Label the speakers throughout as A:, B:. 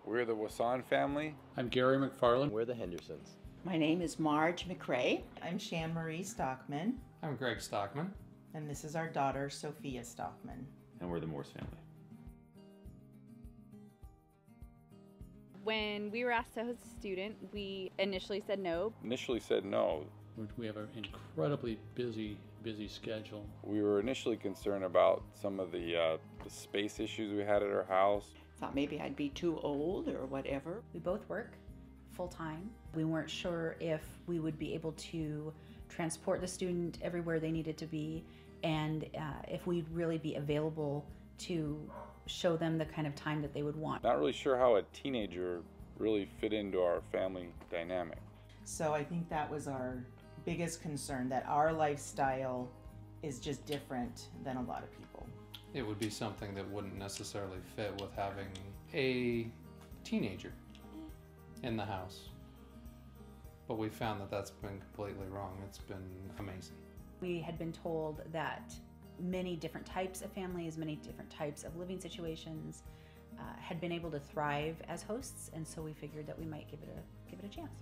A: We're the Wasan family.
B: I'm Gary McFarland.
C: We're the Hendersons.
D: My name is Marge McRae.
E: I'm Shan Marie Stockman.
F: I'm Greg Stockman.
E: And this is our daughter, Sophia Stockman.
C: And we're the Morse family.
G: When we were asked to host a student, we initially said no.
B: We have an incredibly busy schedule.
A: We were initially concerned about some of the space issues we had at our house.
D: Thought maybe I'd be too old or whatever.
H: We both work full-time. We weren't sure if we would be able to transport the student everywhere they needed to be, and if we'd really be available to show them the kind of time that they would want.
A: Not really sure how a teenager really fit into our family dynamic.
E: So I think that was our biggest concern, that our lifestyle is just different than a lot of people.
F: It would be something that wouldn't necessarily fit with having a teenager in the house. But we found that that's been completely wrong. It's been amazing.
H: We had been told that many different types of families, many different types of living situations had been able to thrive as hosts, and so we figured that we might give it a chance.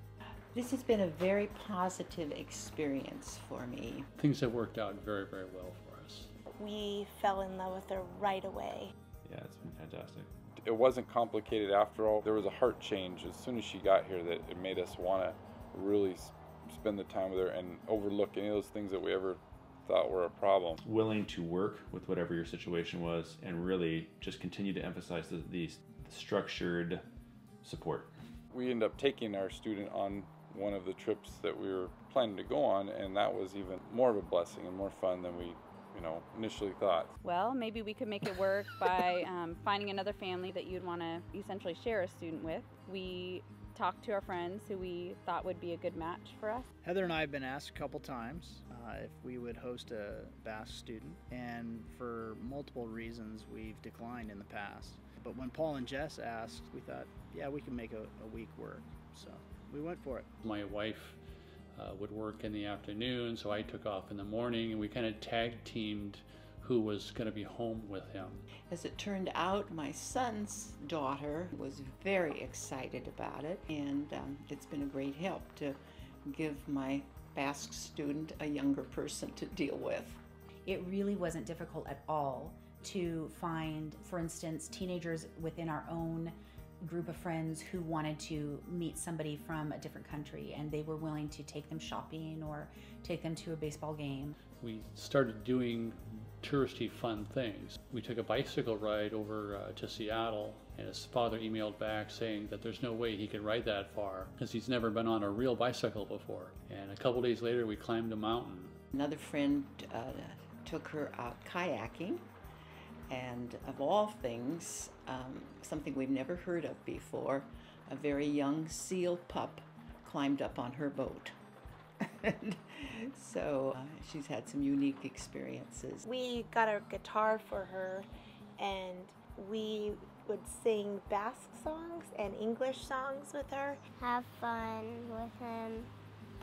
D: This has been a very positive experience for me.
B: Things have worked out very, very well for us.
I: We fell in love with her right away.
C: Yeah, it's been fantastic.
A: It wasn't complicated after all. There was a heart change as soon as she got here that it made us want to really spend the time with her and overlook any of those things that we ever thought were a problem.
C: Willing to work with whatever your situation was and really just continue to emphasize the structured support.
A: We ended up taking our student on one of the trips that we were planning to go on, and that was even more of a blessing and more fun than we initially thought.
G: Well, maybe we could make it work by finding another family that you'd want to essentially share a student with. We talked to our friends who we thought would be a good match for us.
J: Heather and I have been asked a couple times if we would host a Basque student, and for multiple reasons we've declined in the past. But when Paul and Jess asked, we thought, yeah, we can make a week work. So we went for it.
B: My wife would work in the afternoon, so I took off in the morning, and we kind of tag teamed who was going to be home with him.
D: As it turned out, my son's daughter was very excited about it, and it's been a great help to give my Basque student a younger person to deal with.
H: It really wasn't difficult at all to find, for instance, teenagers within our own group of friends who wanted to meet somebody from a different country, and they were willing to take them shopping or take them to a baseball game.
B: We started doing touristy fun things. We took a bicycle ride over to Seattle, and his father emailed back saying that there's no way he could ride that far because he's never been on a real bicycle before. And a couple days later we climbed a mountain.
D: Another friend took her out kayaking, and of all things, something we've never heard of before, a very young seal pup climbed up on her boat. And so she's had some unique experiences.
I: We got a guitar for her, and we would sing Basque songs and English songs with her.
K: Have fun with him,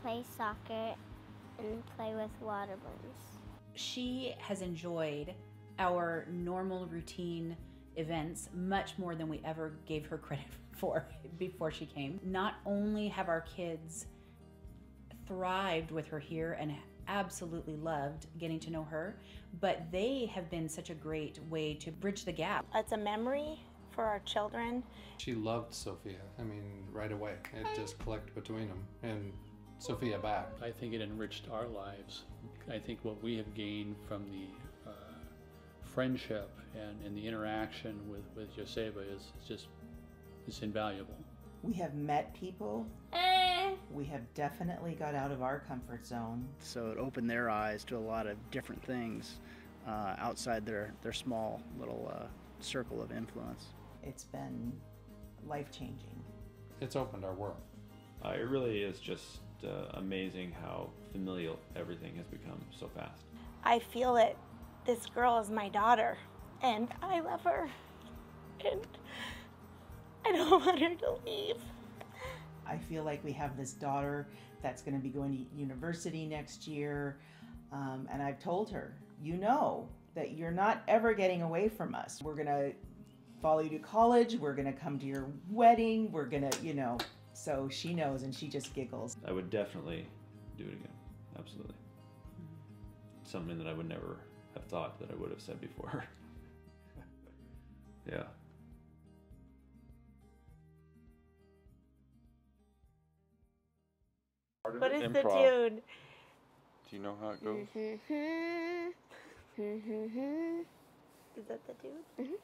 K: play soccer, and play with water balloons.
H: She has enjoyed our normal routine events much more than we ever gave her credit for before she came. Not only have our kids thrived with her here and absolutely loved getting to know her, but they have been such a great way to bridge the gap.
I: It's a memory for our children.
F: She loved Sophia. I mean, right away. It just clicked between them, and Sophia back.
B: I think it enriched our lives. I think what we have gained from the friendship and the interaction with Joseba is invaluable.
E: We have met people. We have definitely got out of our comfort zone.
J: So it opened their eyes to a lot of different things outside their small little circle of influence.
E: It's been life-changing.
F: It's opened our world.
C: It really is just amazing how familial everything has become so fast.
I: I feel that this girl is my daughter, and I love her, and I don't want her to leave.
E: I feel like we have this daughter that's going to be going to university next year, and I've told her, you know that you're not ever getting away from us. We're going to follow you to college. We're going to come to your wedding. We're going to, you know, so she knows and she just giggles.
C: I would definitely do it again. Absolutely. Something that I would never have thought that I would have said before. Yeah.
I: What is the
A: Improv.
I: tune?
A: Do you know how it goes?
I: Is that the tune?